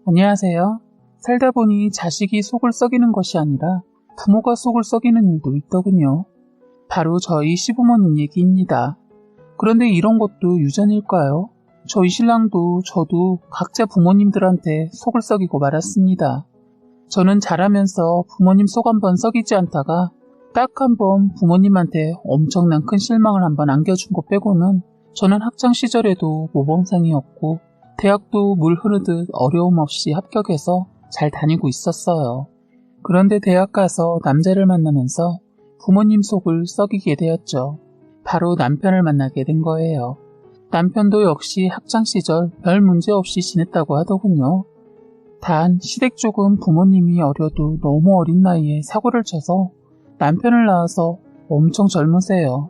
안녕하세요. 살다 보니 자식이 속을 썩이는 것이 아니라 부모가 속을 썩이는 일도 있더군요. 바로 저희 시부모님 얘기입니다. 그런데 이런 것도 유전일까요? 저희 신랑도 저도 각자 부모님들한테 속을 썩이고 말았습니다. 저는 자라면서 부모님 속 한번 썩이지 않다가 딱 한 번 부모님한테 엄청난 큰 실망을 한번 안겨준 것 빼고는 저는 학창 시절에도 모범생이었고 대학도 물 흐르듯 어려움 없이 합격해서 잘 다니고 있었어요. 그런데 대학 가서 남자를 만나면서 부모님 속을 썩이게 되었죠. 바로 남편을 만나게 된 거예요. 남편도 역시 학창 시절 별 문제 없이 지냈다고 하더군요. 단 시댁 쪽은 부모님이 어려도 너무 어린 나이에 사고를 쳐서 남편을 낳아서 엄청 젊으세요.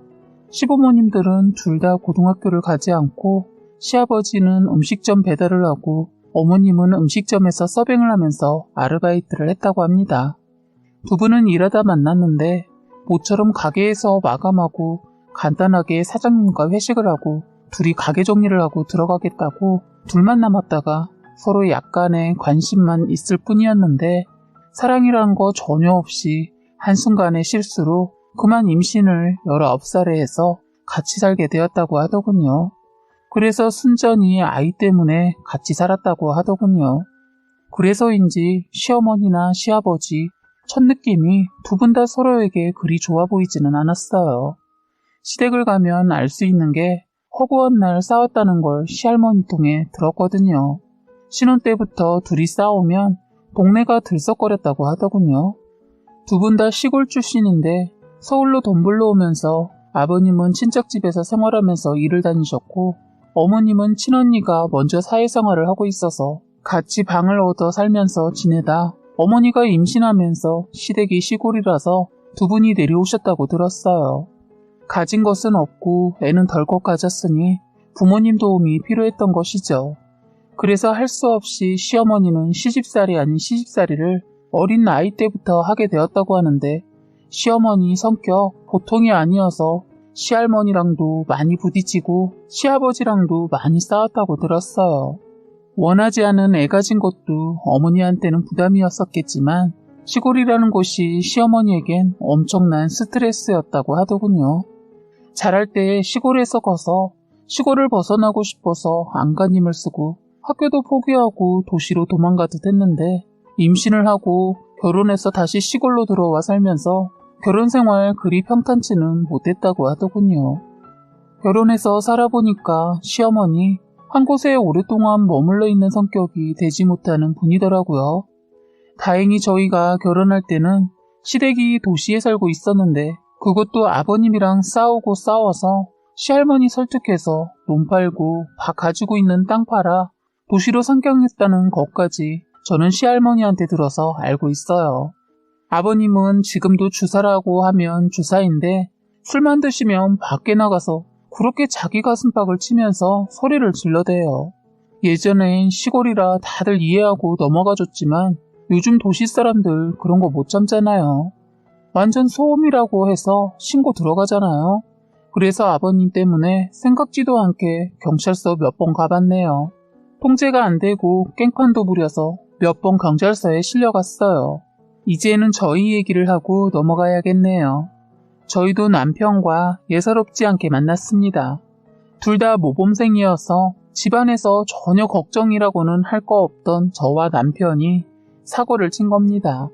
시부모님들은 둘 다 고등학교를 가지 않고 시아버지는 음식점 배달을 하고 어머님은 음식점에서 서빙을 하면서 아르바이트를 했다고 합니다. 두 분은 일하다 만났는데 모처럼 가게에서 마감하고 간단하게 사장님과 회식을 하고 둘이 가게 정리를 하고 들어가겠다고 둘만 남았다가 서로 약간의 관심만 있을 뿐이었는데 사랑이란 거 전혀 없이 한순간의 실수로 그만 임신을 19살에 해서 같이 살게 되었다고 하더군요. 그래서 순전히 아이 때문에 같이 살았다고 하더군요. 그래서인지 시어머니나 시아버지 첫 느낌이 두 분 다 서로에게 그리 좋아 보이지는 않았어요. 시댁을 가면 알 수 있는 게 허구한 날 싸웠다는 걸 시할머니 통해 들었거든요. 신혼 때부터 둘이 싸우면 동네가 들썩거렸다고 하더군요. 두 분 다 시골 출신인데 서울로 돈 벌러 오면서 아버님은 친척집에서 생활하면서 일을 다니셨고 어머님은 친언니가 먼저 사회생활을 하고 있어서 같이 방을 얻어 살면서 지내다 어머니가 임신하면서 시댁이 시골이라서 두 분이 내려오셨다고 들었어요. 가진 것은 없고 애는 덜컥 가졌으니 부모님 도움이 필요했던 것이죠. 그래서 할 수 없이 시어머니는 시집살이 아닌 시집살이를 어린 나이 때부터 하게 되었다고 하는데 시어머니 성격 보통이 아니어서 시할머니랑도 많이 부딪히고 시아버지랑도 많이 싸웠다고 들었어요. 원하지 않은 애 가진 것도 어머니한테는 부담이었었겠지만 시골이라는 곳이 시어머니에겐 엄청난 스트레스였다고 하더군요. 자랄 때 시골에서 커서 시골을 벗어나고 싶어서 안간힘을 쓰고 학교도 포기하고 도시로 도망가듯 했는데 임신을 하고 결혼해서 다시 시골로 들어와 살면서 결혼 생활 그리 평탄치는 못했다고 하더군요. 결혼해서 살아보니까 시어머니 한 곳에 오랫동안 머물러 있는 성격이 되지 못하는 분이더라고요. 다행히 저희가 결혼할 때는 시댁이 도시에 살고 있었는데 그것도 아버님이랑 싸우고 싸워서 시할머니 설득해서 돈 팔고 밥 가지고 있는 땅 팔아 도시로 상경했다는 것까지 저는 시할머니한테 들어서 알고 있어요. 아버님은 지금도 주사라고 하면 주사인데 술만 드시면 밖에 나가서 그렇게 자기 가슴팍을 치면서 소리를 질러대요. 예전엔 시골이라 다들 이해하고 넘어가줬지만 요즘 도시 사람들 그런 거 못 참잖아요. 완전 소음이라고 해서 신고 들어가잖아요. 그래서 아버님 때문에 생각지도 않게 경찰서 몇 번 가봤네요. 통제가 안 되고 깽판도 부려서 몇 번 경찰서에 실려갔어요. 이제는 저희 얘기를 하고 넘어가야겠네요. 저희도 남편과 예사롭지 않게 만났습니다. 둘 다 모범생이어서 집안에서 전혀 걱정이라고는 할 거 없던 저와 남편이 사고를 친 겁니다.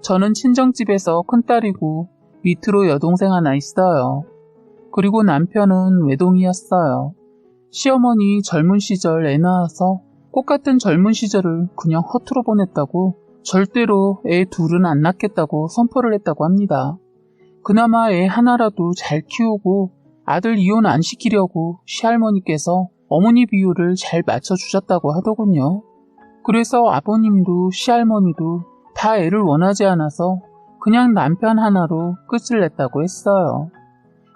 저는 친정집에서 큰딸이고 밑으로 여동생 하나 있어요. 그리고 남편은 외동이었어요. 시어머니 젊은 시절 애 낳아서 꽃같은 젊은 시절을 그냥 허투루 보냈다고 절대로 애 둘은 안 낳겠다고 선포를 했다고 합니다. 그나마 애 하나라도 잘 키우고 아들 이혼 안 시키려고 시할머니께서 어머니 비율을 잘 맞춰주셨다고 하더군요. 그래서 아버님도 시할머니도 다 애를 원하지 않아서 그냥 남편 하나로 끝을 냈다고 했어요.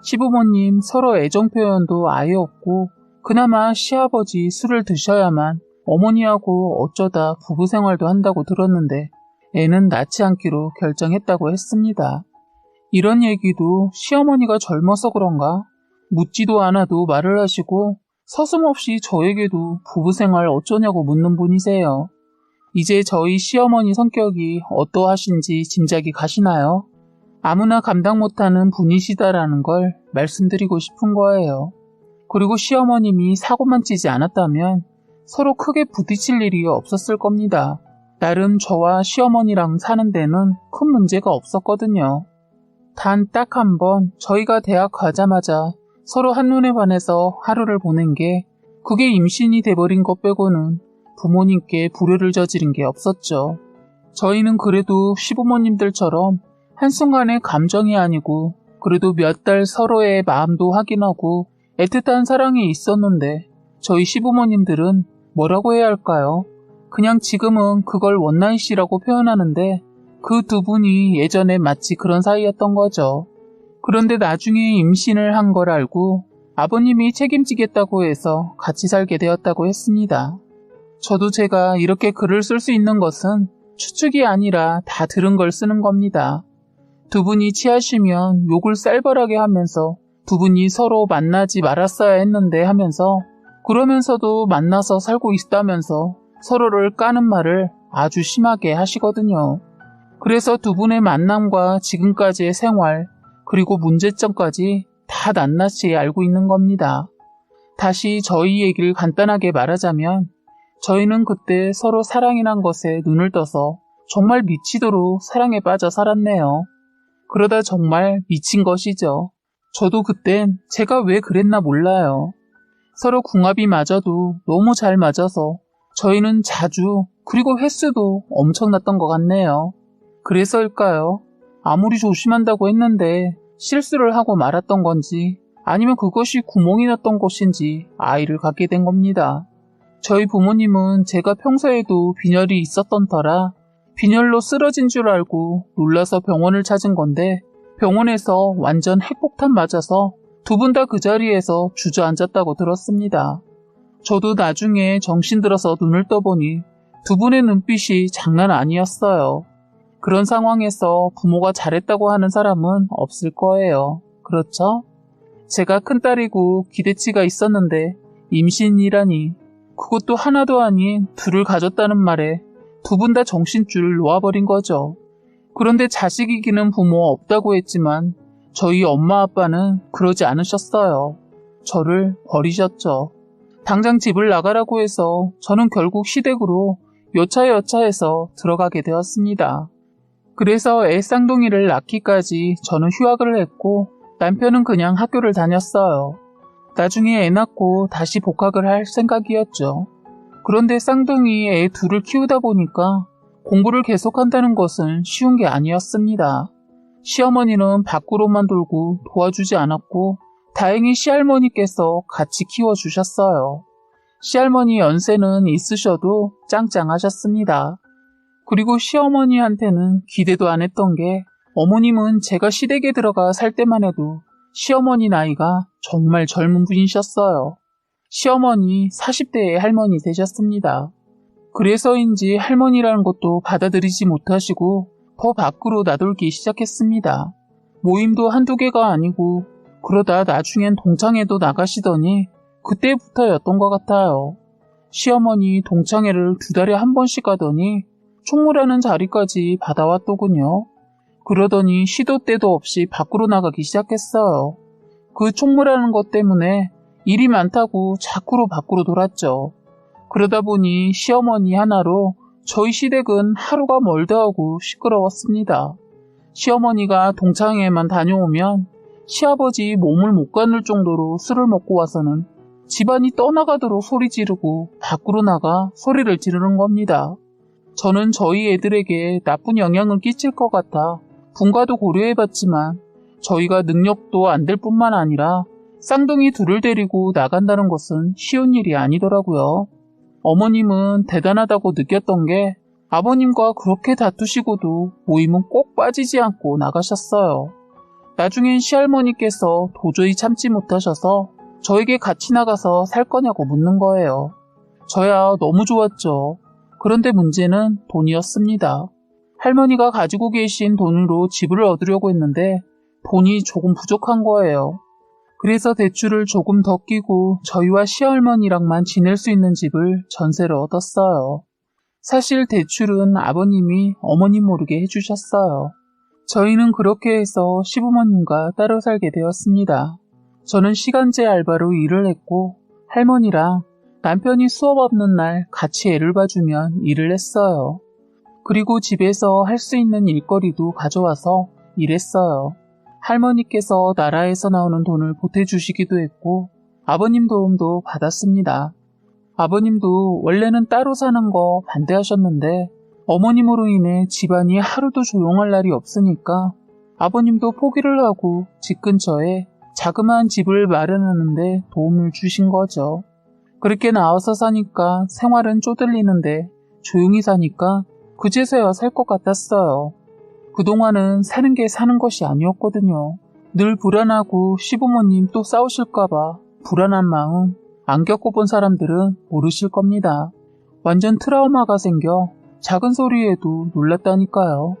시부모님 서로 애정 표현도 아예 없고 그나마 시아버지 술을 드셔야만 어머니하고 어쩌다 부부 생활도 한다고 들었는데 애는 낳지 않기로 결정했다고 했습니다. 이런 얘기도 시어머니가 젊어서 그런가 묻지도 않아도 말을 하시고 서슴없이 저에게도 부부 생활 어쩌냐고 묻는 분이세요. 이제 저희 시어머니 성격이 어떠하신지 짐작이 가시나요? 아무나 감당 못하는 분이시다라는 걸 말씀드리고 싶은 거예요. 그리고 시어머님이 사고만 치지 않았다면 서로 크게 부딪힐 일이 없었을 겁니다. 나름 저와 시어머니랑 사는 데는 큰 문제가 없었거든요. 단 딱 한 번 저희가 대학 가자마자 서로 한눈에 반해서 하루를 보낸 게 그게 임신이 돼버린 것 빼고는 부모님께 불효를 저지른 게 없었죠. 저희는 그래도 시부모님들처럼 한순간의 감정이 아니고 그래도 몇 달 서로의 마음도 확인하고 애틋한 사랑이 있었는데 저희 시부모님들은 뭐라고 해야 할까요? 그냥 지금은 그걸 원나잇이라고 표현하는데 그 두 분이 예전에 마치 그런 사이였던 거죠. 그런데 나중에 임신을 한 걸 알고 아버님이 책임지겠다고 해서 같이 살게 되었다고 했습니다. 저도 제가 이렇게 글을 쓸 수 있는 것은 추측이 아니라 다 들은 걸 쓰는 겁니다. 두 분이 취하시면 욕을 쌀벌하게 하면서 두 분이 서로 만나지 말았어야 했는데 하면서 그러면서도 만나서 살고 있다면서 서로를 까는 말을 아주 심하게 하시거든요. 그래서 두 분의 만남과 지금까지의 생활 그리고 문제점까지 다 낱낱이 알고 있는 겁니다. 다시 저희 얘기를 간단하게 말하자면 저희는 그때 서로 사랑이란 것에 눈을 떠서 정말 미치도록 사랑에 빠져 살았네요. 그러다 정말 미친 것이죠. 저도 그땐 제가 왜 그랬나 몰라요. 서로 궁합이 맞아도 너무 잘 맞아서 저희는 자주 그리고 횟수도 엄청났던 것 같네요. 그래서일까요? 아무리 조심한다고 했는데 실수를 하고 말았던 건지 아니면 그것이 구멍이 났던 것인지 아이를 갖게 된 겁니다. 저희 부모님은 제가 평소에도 빈혈이 있었던 터라 빈혈로 쓰러진 줄 알고 놀라서 병원을 찾은 건데 병원에서 완전 핵폭탄 맞아서 두 분 다 그 자리에서 주저앉았다고 들었습니다. 저도 나중에 정신 들어서 눈을 떠보니 두 분의 눈빛이 장난 아니었어요. 그런 상황에서 부모가 잘했다고 하는 사람은 없을 거예요. 그렇죠? 제가 큰딸이고 기대치가 있었는데 임신이라니 그것도 하나도 아닌 둘을 가졌다는 말에 두 분 다 정신줄 놓아버린 거죠. 그런데 자식 이기는 부모 없다고 했지만 저희 엄마 아빠는 그러지 않으셨어요. 저를 버리셨죠. 당장 집을 나가라고 해서 저는 결국 시댁으로 여차여차해서 들어가게 되었습니다. 그래서 애 쌍둥이를 낳기까지 저는 휴학을 했고 남편은 그냥 학교를 다녔어요. 나중에 애 낳고 다시 복학을 할 생각이었죠. 그런데 쌍둥이 애 둘을 키우다 보니까 공부를 계속한다는 것은 쉬운 게 아니었습니다. 시어머니는 밖으로만 돌고 도와주지 않았고 다행히 시할머니께서 같이 키워주셨어요. 시할머니 연세는 있으셔도 짱짱하셨습니다. 그리고 시어머니한테는 기대도 안 했던 게 어머님은 제가 시댁에 들어가 살 때만 해도 시어머니 나이가 정말 젊은 분이셨어요. 시어머니 40대의 할머니 되셨습니다. 그래서인지 할머니라는 것도 받아들이지 못하시고 더 밖으로 나돌기 시작했습니다. 모임도 한두 개가 아니고 그러다 나중엔 동창회도 나가시더니 그때부터였던 것 같아요. 시어머니 동창회를 2달에 한 번씩 가더니 총무라는 자리까지 받아왔더군요. 그러더니 시도 때도 없이 밖으로 나가기 시작했어요. 그 총무라는 것 때문에 일이 많다고 자꾸로 밖으로 돌았죠. 그러다 보니 시어머니 하나로 저희 시댁은 하루가 멀다 하고 시끄러웠습니다. 시어머니가 동창회에만 다녀오면 시아버지 몸을 못 가눌 정도로 술을 먹고 와서는 집안이 떠나가도록 소리 지르고 밖으로 나가 소리를 지르는 겁니다. 저는 저희 애들에게 나쁜 영향을 끼칠 것 같아 분가도 고려해봤지만 저희가 능력도 안 될 뿐만 아니라 쌍둥이 둘을 데리고 나간다는 것은 쉬운 일이 아니더라고요. 어머님은 대단하다고 느꼈던 게 아버님과 그렇게 다투시고도 모임은 꼭 빠지지 않고 나가셨어요. 나중엔 시할머니께서 도저히 참지 못하셔서 저에게 같이 나가서 살 거냐고 묻는 거예요. 저야 너무 좋았죠. 그런데 문제는 돈이었습니다. 할머니가 가지고 계신 돈으로 집을 얻으려고 했는데 돈이 조금 부족한 거예요. 그래서 대출을 조금 더 끼고 저희와 시할머니랑만 지낼 수 있는 집을 전세로 얻었어요. 사실 대출은 아버님이 어머님 모르게 해주셨어요. 저희는 그렇게 해서 시부모님과 따로 살게 되었습니다. 저는 시간제 알바로 일을 했고 할머니랑 남편이 수업 없는 날 같이 애를 봐주면 일을 했어요. 그리고 집에서 할 수 있는 일거리도 가져와서 일했어요. 할머니께서 나라에서 나오는 돈을 보태주시기도 했고 아버님 도움도 받았습니다. 아버님도 원래는 따로 사는 거 반대하셨는데 어머님으로 인해 집안이 하루도 조용할 날이 없으니까 아버님도 포기를 하고 집 근처에 자그마한 집을 마련하는데 도움을 주신 거죠. 그렇게 나와서 사니까 생활은 쪼들리는데 조용히 사니까 그제서야 살 것 같았어요. 그동안은 사는 게 사는 것이 아니었거든요. 늘 불안하고 시부모님 또 싸우실까봐 불안한 마음 안 겪어본 사람들은 모르실 겁니다. 완전 트라우마가 생겨 작은 소리에도 놀랐다니까요.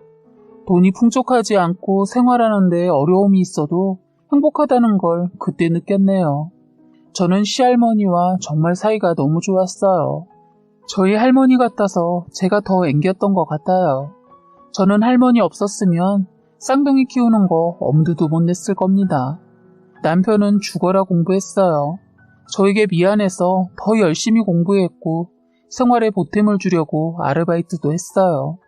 돈이 풍족하지 않고 생활하는데 어려움이 있어도 행복하다는 걸 그때 느꼈네요. 저는 시할머니와 정말 사이가 너무 좋았어요. 저희 할머니 같아서 제가 더 앵겼던 것 같아요. 저는 할머니 없었으면 쌍둥이 키우는 거 엄두도 못 냈을 겁니다. 남편은 죽어라 공부했어요. 저에게 미안해서 더 열심히 공부했고 생활에 보탬을 주려고 아르바이트도 했어요.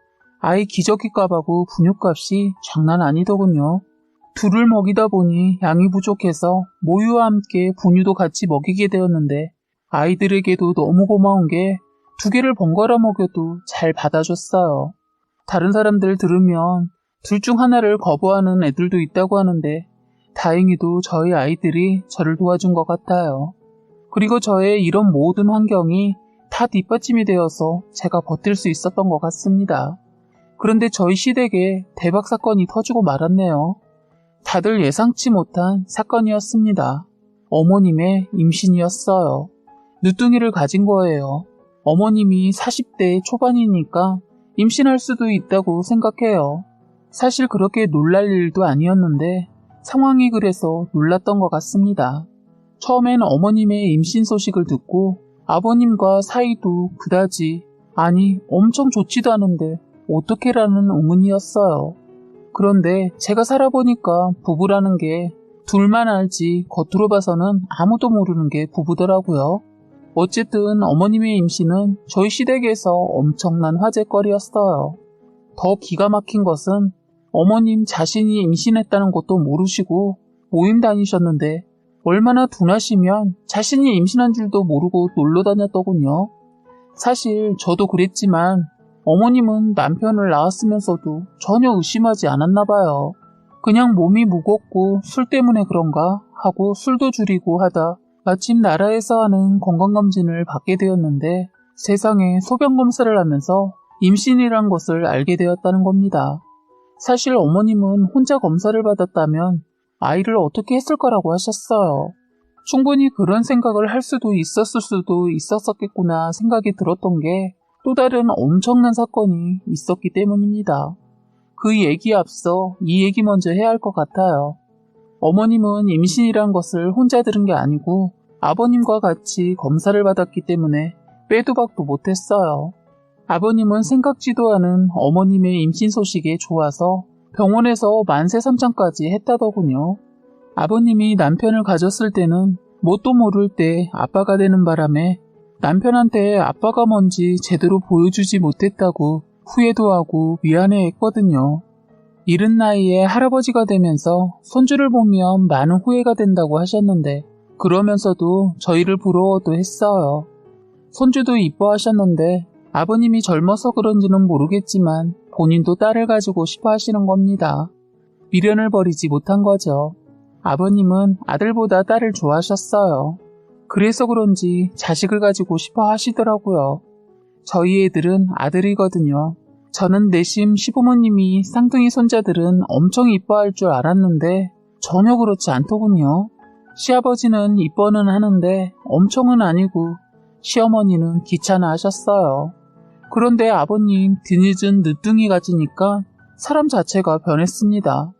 아이 기저귀값하고 분유값이 장난 아니더군요. 둘을 먹이다 보니 양이 부족해서 모유와 함께 분유도 같이 먹이게 되었는데 아이들에게도 너무 고마운 게 2개를 번갈아 먹여도 잘 받아줬어요. 다른 사람들 들으면 둘 중 하나를 거부하는 애들도 있다고 하는데 다행히도 저희 아이들이 저를 도와준 것 같아요. 그리고 저의 이런 모든 환경이 다 뒷받침이 되어서 제가 버틸 수 있었던 것 같습니다. 그런데 저희 시댁에 대박 사건이 터지고 말았네요. 다들 예상치 못한 사건이었습니다. 어머님의 임신이었어요. 늦둥이를 가진 거예요. 어머님이 40대 초반이니까 임신할 수도 있다고 생각해요. 사실 그렇게 놀랄 일도 아니었는데 상황이 그래서 놀랐던 것 같습니다. 처음엔 어머님의 임신 소식을 듣고 아버님과 사이도 그다지 아니 엄청 좋지도 않은데 어떻게라는 의문이었어요. 그런데 제가 살아보니까 부부라는 게 둘만 알지 겉으로 봐서는 아무도 모르는 게 부부더라고요. 어쨌든 어머님의 임신은 저희 시댁에서 엄청난 화제거리였어요. 더 기가 막힌 것은 어머님 자신이 임신했다는 것도 모르시고 모임 다니셨는데 얼마나 둔하시면 자신이 임신한 줄도 모르고 놀러 다녔더군요. 사실 저도 그랬지만 어머님은 남편을 낳았으면서도 전혀 의심하지 않았나 봐요. 그냥 몸이 무겁고 술 때문에 그런가 하고 술도 줄이고 하다 마침 나라에서 하는 건강검진을 받게 되었는데 세상에 소변검사를 하면서 임신이란 것을 알게 되었다는 겁니다. 사실 어머님은 혼자 검사를 받았다면 아이를 어떻게 했을 거라고 하셨어요. 충분히 그런 생각을 할 수도 있었을 수도 있었겠구나 생각이 들었던 게 또 다른 엄청난 사건이 있었기 때문입니다. 그 얘기에 앞서 이 얘기 먼저 해야 할 것 같아요. 어머님은 임신이란 것을 혼자 들은 게 아니고 아버님과 같이 검사를 받았기 때문에 빼도 박도 못했어요. 아버님은 생각지도 않은 어머님의 임신 소식에 좋아서 병원에서 만세삼창까지 했다더군요. 아버님이 남편을 가졌을 때는 뭣도 모를 때 아빠가 되는 바람에 남편한테 아빠가 뭔지 제대로 보여주지 못했다고 후회도 하고 미안해했거든요. 이른 나이에 할아버지가 되면서 손주를 보면 많은 후회가 된다고 하셨는데 그러면서도 저희를 부러워도 했어요. 손주도 이뻐하셨는데 아버님이 젊어서 그런지는 모르겠지만 본인도 딸을 가지고 싶어 하시는 겁니다. 미련을 버리지 못한 거죠. 아버님은 아들보다 딸을 좋아하셨어요. 그래서 그런지 자식을 가지고 싶어 하시더라고요. 저희 애들은 아들이거든요. 저는 내심 시부모님이 쌍둥이 손자들은 엄청 이뻐할 줄 알았는데 전혀 그렇지 않더군요. 시아버지는 이뻐는 하는데 엄청은 아니고 시어머니는 귀찮아 하셨어요. 그런데 아버님 뒤늦은 늦둥이 가지니까 사람 자체가 변했습니다.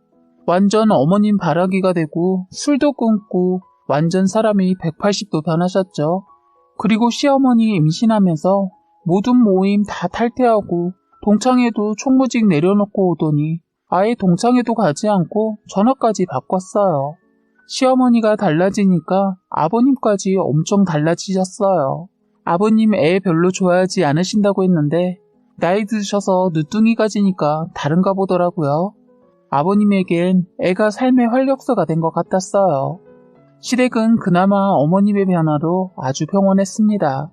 완전 어머님 바라기가 되고 술도 끊고 완전 사람이 180도 변하셨죠. 그리고 시어머니 임신하면서 모든 모임 다 탈퇴하고 동창회도 총무직 내려놓고 오더니 아예 동창회도 가지 않고 전화까지 바꿨어요. 시어머니가 달라지니까 아버님까지 엄청 달라지셨어요. 아버님 애 별로 좋아하지 않으신다고 했는데 나이 드셔서 늦둥이가 지니까 다른가 보더라고요. 아버님에겐 애가 삶의 활력소가 된 것 같았어요. 시댁은 그나마 어머님의 변화로 아주 평온했습니다.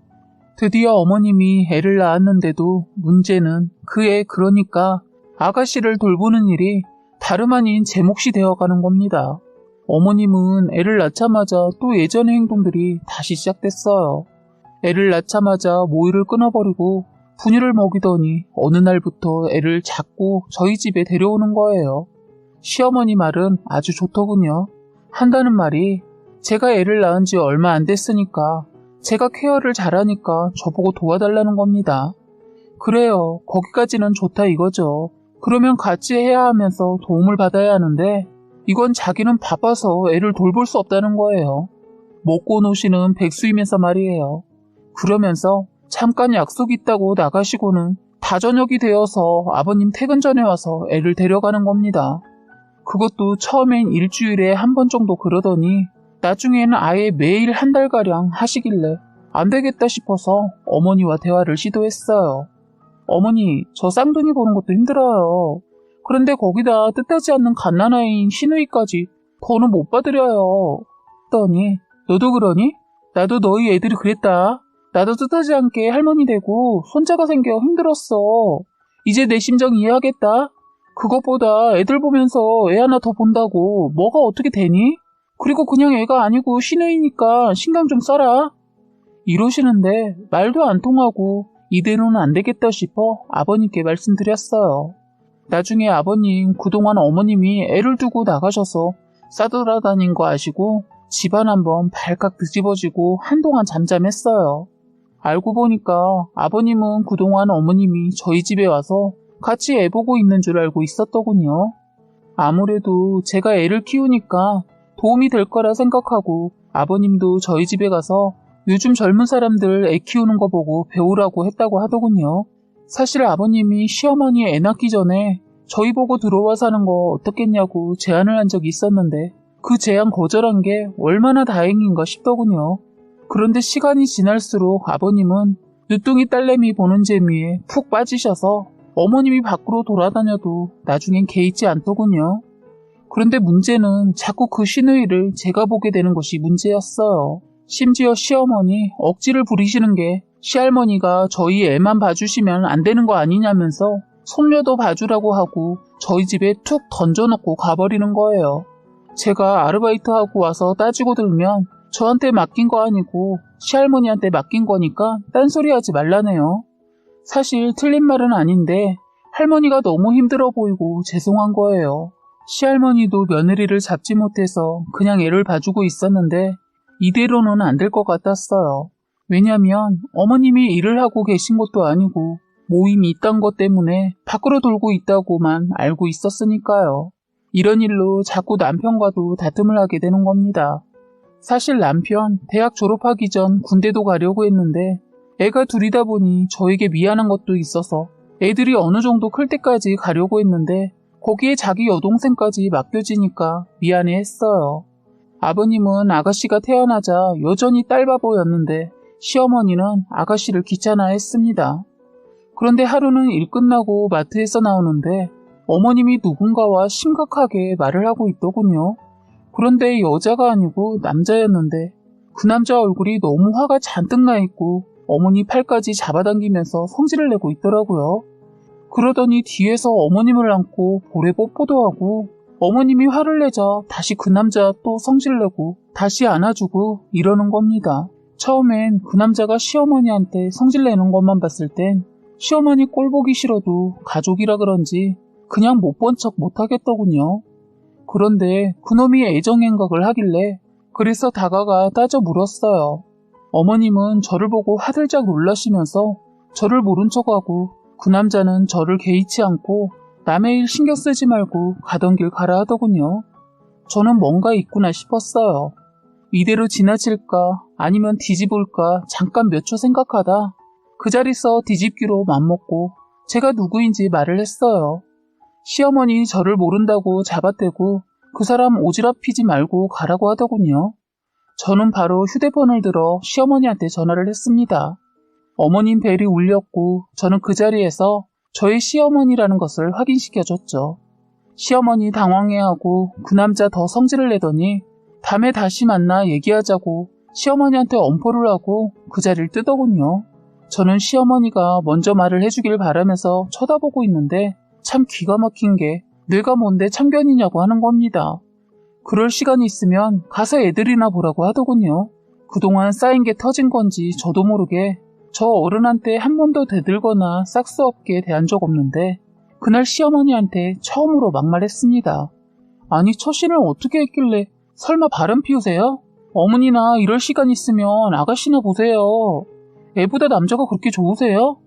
드디어 어머님이 애를 낳았는데도 문제는 그 애 그러니까 아가씨를 돌보는 일이 다름 아닌 제 몫이 되어가는 겁니다. 어머님은 애를 낳자마자 또 예전의 행동들이 다시 시작됐어요. 애를 낳자마자 모유를 끊어버리고 분유를 먹이더니 어느 날부터 애를 자꾸 저희 집에 데려오는 거예요. 시어머니 말은 아주 좋더군요. 한다는 말이 제가 애를 낳은 지 얼마 안 됐으니까 제가 케어를 잘하니까 저보고 도와달라는 겁니다. 그래요. 거기까지는 좋다 이거죠. 그러면 같이 해야 하면서 도움을 받아야 하는데 이건 자기는 바빠서 애를 돌볼 수 없다는 거예요. 먹고 노시는 백수이면서 말이에요. 그러면서 잠깐 약속 있다고 나가시고는 다저녁이 되어서 아버님 퇴근 전에 와서 애를 데려가는 겁니다. 그것도 처음엔 일주일에 한 번 정도 그러더니 나중에는 아예 매일 한 달가량 하시길래 안 되겠다 싶어서 어머니와 대화를 시도했어요. 어머니, 저 쌍둥이 보는 것도 힘들어요. 그런데 거기다 뜻하지 않는 갓난아이인 시누이까지 더는 못 받으려요. 했더니 너도 그러니? 나도 너희 애들이 그랬다. 나도 뜻하지 않게 할머니 되고 손자가 생겨 힘들었어. 이제 내 심정 이해하겠다. 그것보다 애들 보면서 애 하나 더 본다고 뭐가 어떻게 되니? 그리고 그냥 애가 아니고 시누이니까 신경 좀 써라. 이러시는데 말도 안 통하고 이대로는 안 되겠다 싶어 아버님께 말씀드렸어요. 나중에 아버님 그동안 어머님이 애를 두고 나가셔서 싸돌아다닌 거 아시고 집안 한번 발칵 뒤집어지고 한동안 잠잠했어요. 알고 보니까 아버님은 그동안 어머님이 저희 집에 와서 같이 애 보고 있는 줄 알고 있었더군요. 아무래도 제가 애를 키우니까 도움이 될 거라 생각하고 아버님도 저희 집에 가서 요즘 젊은 사람들 애 키우는 거 보고 배우라고 했다고 하더군요. 사실 아버님이 시어머니 애 낳기 전에 저희 보고 들어와 사는 거 어떻겠냐고 제안을 한 적이 있었는데 그 제안 거절한 게 얼마나 다행인가 싶더군요. 그런데 시간이 지날수록 아버님은 늦둥이 딸내미 보는 재미에 푹 빠지셔서 어머님이 밖으로 돌아다녀도 나중엔 개의치 않더군요. 그런데 문제는 자꾸 그 시누이를 제가 보게 되는 것이 문제였어요. 심지어 시어머니 억지를 부리시는 게 시할머니가 저희 애만 봐주시면 안 되는 거 아니냐면서 손녀도 봐주라고 하고 저희 집에 툭 던져놓고 가버리는 거예요. 제가 아르바이트하고 와서 따지고 들면 저한테 맡긴 거 아니고 시할머니한테 맡긴 거니까 딴소리하지 말라네요. 사실 틀린 말은 아닌데 할머니가 너무 힘들어 보이고 죄송한 거예요. 시할머니도 며느리를 잡지 못해서 그냥 애를 봐주고 있었는데 이대로는 안 될 것 같았어요. 왜냐면 어머님이 일을 하고 계신 것도 아니고 모임이 있던 것 때문에 밖으로 돌고 있다고만 알고 있었으니까요. 이런 일로 자꾸 남편과도 다툼을 하게 되는 겁니다. 사실 남편 대학 졸업하기 전 군대도 가려고 했는데 애가 둘이다 보니 저에게 미안한 것도 있어서 애들이 어느 정도 클 때까지 가려고 했는데 거기에 자기 여동생까지 맡겨지니까 미안해했어요. 아버님은 아가씨가 태어나자 여전히 딸바보였는데 시어머니는 아가씨를 귀찮아했습니다. 그런데 하루는 일 끝나고 마트에서 나오는데 어머님이 누군가와 심각하게 말을 하고 있더군요. 그런데 여자가 아니고 남자였는데 그 남자 얼굴이 너무 화가 잔뜩 나 있고 어머니 팔까지 잡아당기면서 성질을 내고 있더라고요. 그러더니 뒤에서 어머님을 안고 볼에 뽀뽀도 하고 어머님이 화를 내자 다시 그 남자 또 성질내고 다시 안아주고 이러는 겁니다. 처음엔 그 남자가 시어머니한테 성질내는 것만 봤을 땐 시어머니 꼴 보기 싫어도 가족이라 그런지 그냥 못 본 척 못하겠더군요. 그런데 그놈이 애정행각을 하길래 그래서 다가가 따져 물었어요. 어머님은 저를 보고 화들짝 놀라시면서 저를 모른 척하고 그 남자는 저를 개의치 않고 남의 일 신경 쓰지 말고 가던 길 가라 하더군요. 저는 뭔가 있구나 싶었어요. 이대로 지나칠까 아니면 뒤집을까 잠깐 몇 초 생각하다 그 자리서 뒤집기로 맘먹고 제가 누구인지 말을 했어요. 시어머니 저를 모른다고 잡아떼고 그 사람 오지랖 피지 말고 가라고 하더군요. 저는 바로 휴대폰을 들어 시어머니한테 전화를 했습니다. 어머님 벨이 울렸고 저는 그 자리에서 저의 시어머니라는 것을 확인시켜줬죠. 시어머니 당황해하고 그 남자 더 성질을 내더니 다음에 다시 만나 얘기하자고 시어머니한테 엄포를 하고 그 자리를 뜨더군요. 저는 시어머니가 먼저 말을 해주길 바라면서 쳐다보고 있는데 참 기가 막힌 게 내가 뭔데 참견이냐고 하는 겁니다. 그럴 시간이 있으면 가서 애들이나 보라고 하더군요. 그동안 쌓인 게 터진 건지 저도 모르게 저 어른한테 한 번도 대들거나 싹수 없게 대한 적 없는데 그날 시어머니한테 처음으로 막말했습니다. 아니 처신을 어떻게 했길래 설마 바람 피우세요? 어머니나 이럴 시간 있으면 아가씨나 보세요. 애보다 남자가 그렇게 좋으세요?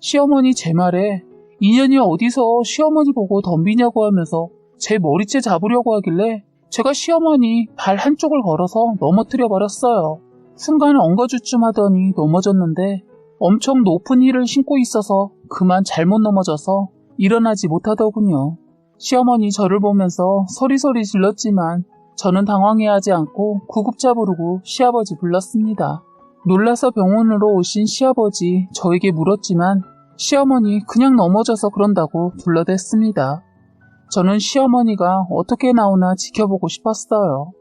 시어머니 제 말에 인연이 어디서 시어머니 보고 덤비냐고 하면서 제 머리채 잡으려고 하길래 제가 시어머니 발 한쪽을 걸어서 넘어뜨려 버렸어요. 순간 엉거주춤 하더니 넘어졌는데 엄청 높은 힐을 신고 있어서 그만 잘못 넘어져서 일어나지 못하더군요. 시어머니 저를 보면서 소리소리 질렀지만 저는 당황해하지 않고 구급차 부르고 시아버지 불렀습니다. 놀라서 병원으로 오신 시아버지 저에게 물었지만 시어머니 그냥 넘어져서 그런다고 둘러댔습니다. 저는 시어머니가 어떻게 나오나 지켜보고 싶었어요.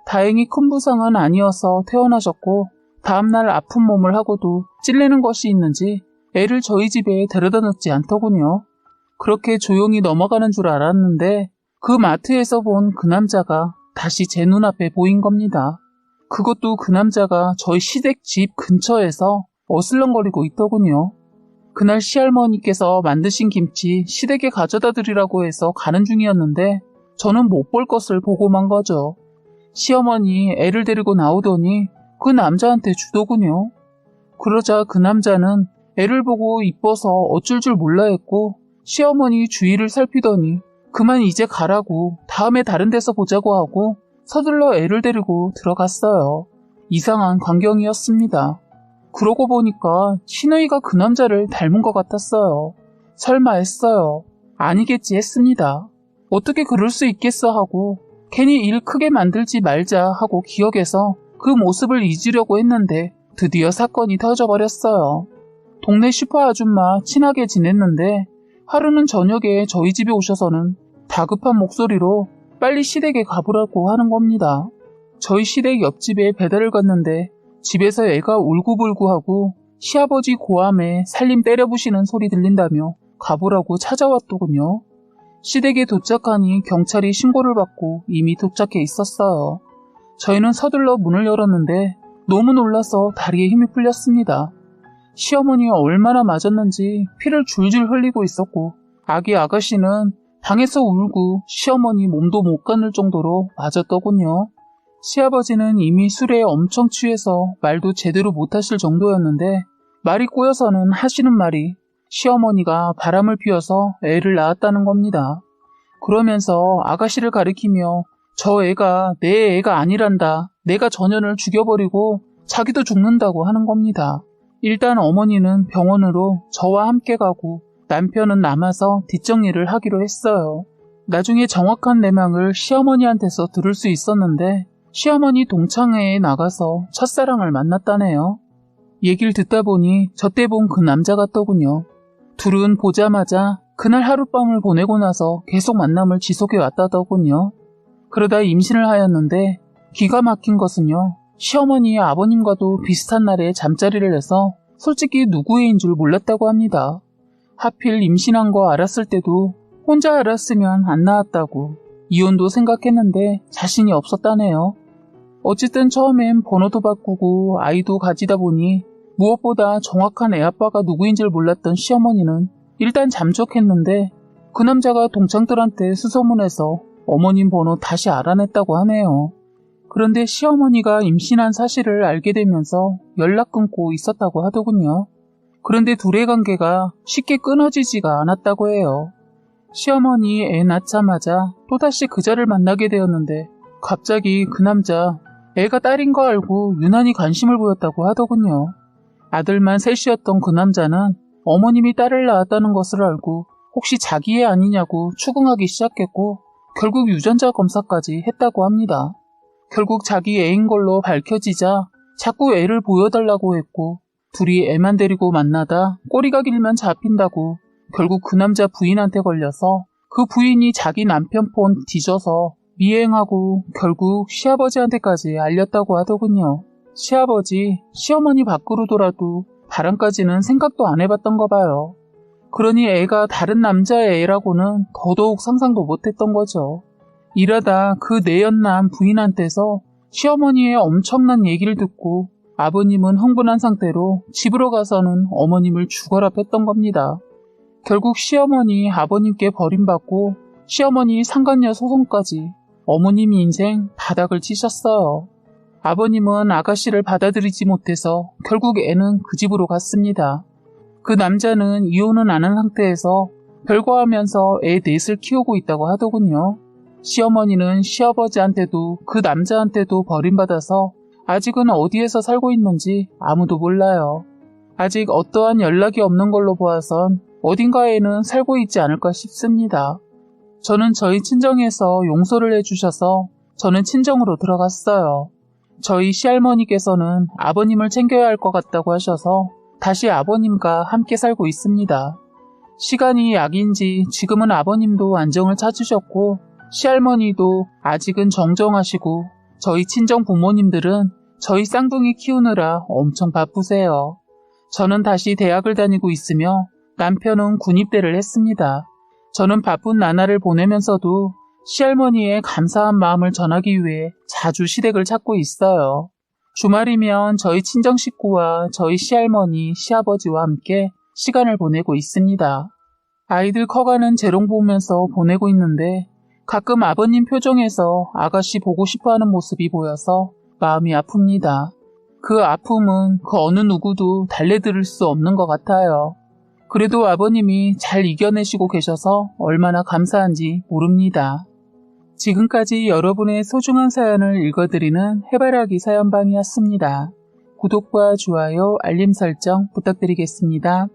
다행히 큰 부상은 아니어서 퇴원하셨고 다음날 아픈 몸을 하고도 찔리는 것이 있는지 애를 저희 집에 데려다 놓지 않더군요. 그렇게 조용히 넘어가는 줄 알았는데 그 마트에서 본 그 남자가 다시 제 눈앞에 보인 겁니다. 그것도 그 남자가 저희 시댁 집 근처에서 어슬렁거리고 있더군요. 그날 시할머니께서 만드신 김치 시댁에 가져다 드리라고 해서 가는 중이었는데 저는 못 볼 것을 보고 만 거죠. 시어머니 애를 데리고 나오더니 그 남자한테 주더군요. 그러자 그 남자는 애를 보고 이뻐서 어쩔 줄 몰라 했고 시어머니 주위를 살피더니 그만 이제 가라고 다음에 다른 데서 보자고 하고 서둘러 애를 데리고 들어갔어요. 이상한 광경이었습니다. 그러고 보니까 시누이가 그 남자를 닮은 것 같았어요. 설마 했어요. 아니겠지 했습니다. 어떻게 그럴 수 있겠어 하고 괜히 일 크게 만들지 말자 하고 기억해서 그 모습을 잊으려고 했는데 드디어 사건이 터져버렸어요. 동네 슈퍼 아줌마 친하게 지냈는데 하루는 저녁에 저희 집에 오셔서는 다급한 목소리로 빨리 시댁에 가보라고 하는 겁니다. 저희 시댁 옆집에 배달을 갔는데 집에서 애가 울고불고하고 시아버지 고함에 살림 때려부시는 소리 들린다며 가보라고 찾아왔더군요. 시댁에 도착하니 경찰이 신고를 받고 이미 도착해 있었어요. 저희는 서둘러 문을 열었는데 너무 놀라서 다리에 힘이 풀렸습니다. 시어머니가 얼마나 맞았는지 피를 줄줄 흘리고 있었고 아기 아가씨는 방에서 울고 시어머니 몸도 못 가눌 정도로 맞았더군요. 시아버지는 이미 술에 엄청 취해서 말도 제대로 못하실 정도였는데 말이 꼬여서는 하시는 말이 시어머니가 바람을 피워서 애를 낳았다는 겁니다. 그러면서 아가씨를 가리키며 저 애가 내 애가 아니란다. 내가 전현을 죽여버리고 자기도 죽는다고 하는 겁니다. 일단 어머니는 병원으로 저와 함께 가고 남편은 남아서 뒷정리를 하기로 했어요. 나중에 정확한 내막을 시어머니한테서 들을 수 있었는데 시어머니 동창회에 나가서 첫사랑을 만났다네요. 얘기를 듣다 보니 저때 본 그 남자 같더군요. 둘은 보자마자 그날 하룻밤을 보내고 나서 계속 만남을 지속해 왔다더군요. 그러다 임신을 하였는데 기가 막힌 것은요. 시어머니의 아버님과도 비슷한 날에 잠자리를 해서 솔직히 누구애인 줄 몰랐다고 합니다. 하필 임신한 거 알았을 때도 혼자 알았으면 안 낳았다고 이혼도 생각했는데 자신이 없었다네요. 어쨌든 처음엔 번호도 바꾸고 아이도 가지다 보니 무엇보다 정확한 애아빠가 누구인 줄 몰랐던 시어머니는 일단 잠적했는데 그 남자가 동창들한테 수소문해서 어머님 번호 다시 알아냈다고 하네요. 그런데 시어머니가 임신한 사실을 알게 되면서 연락 끊고 있었다고 하더군요. 그런데 둘의 관계가 쉽게 끊어지지가 않았다고 해요. 시어머니 애 낳자마자 또다시 그자를 만나게 되었는데 갑자기 그 남자 애가 딸인 거 알고 유난히 관심을 보였다고 하더군요. 아들만 셋이었던 그 남자는 어머님이 딸을 낳았다는 것을 알고 혹시 자기 애 아니냐고 추궁하기 시작했고 결국 유전자 검사까지 했다고 합니다. 결국 자기 애인 걸로 밝혀지자 자꾸 애를 보여달라고 했고 둘이 애만 데리고 만나다 꼬리가 길면 잡힌다고 결국 그 남자 부인한테 걸려서 그 부인이 자기 남편 폰 뒤져서 미행하고 결국 시아버지한테까지 알렸다고 하더군요. 시아버지, 시어머니 밖으로더라도 바람까지는 생각도 안 해봤던가 봐요. 그러니 애가 다른 남자의 애라고는 더더욱 상상도 못했던 거죠. 이러다 그 내연남 부인한테서 시어머니의 엄청난 얘기를 듣고 아버님은 흥분한 상태로 집으로 가서는 어머님을 죽어라 팼던 겁니다. 결국 시어머니 아버님께 버림받고 시어머니 상간녀 소송까지 어머님 인생 바닥을 치셨어요. 아버님은 아가씨를 받아들이지 못해서 결국 애는 그 집으로 갔습니다. 그 남자는 이혼은 안 한 상태에서 별거하면서 애 넷을 키우고 있다고 하더군요. 시어머니는 시아버지한테도 그 남자한테도 버림받아서 아직은 어디에서 살고 있는지 아무도 몰라요. 아직 어떠한 연락이 없는 걸로 보아선 어딘가에는 살고 있지 않을까 싶습니다. 저는 저희 친정에서 용서를 해주셔서 저는 친정으로 들어갔어요. 저희 시할머니께서는 아버님을 챙겨야 할 것 같다고 하셔서 다시 아버님과 함께 살고 있습니다. 시간이 약인지 지금은 아버님도 안정을 찾으셨고 시할머니도 아직은 정정하시고 저희 친정 부모님들은 저희 쌍둥이 키우느라 엄청 바쁘세요. 저는 다시 대학을 다니고 있으며 남편은 군입대를 했습니다. 저는 바쁜 나날을 보내면서도 시할머니의 감사한 마음을 전하기 위해 자주 시댁을 찾고 있어요. 주말이면 저희 친정 식구와 저희 시할머니, 시아버지와 함께 시간을 보내고 있습니다. 아이들 커가는 재롱 보면서 보내고 있는데 가끔 아버님 표정에서 아가씨 보고 싶어하는 모습이 보여서 마음이 아픕니다. 그 아픔은 그 어느 누구도 달래들을 수 없는 것 같아요. 그래도 아버님이 잘 이겨내시고 계셔서 얼마나 감사한지 모릅니다. 지금까지 여러분의 소중한 사연을 읽어드리는 해바라기 사연방이었습니다. 구독과 좋아요, 알림 설정 부탁드리겠습니다.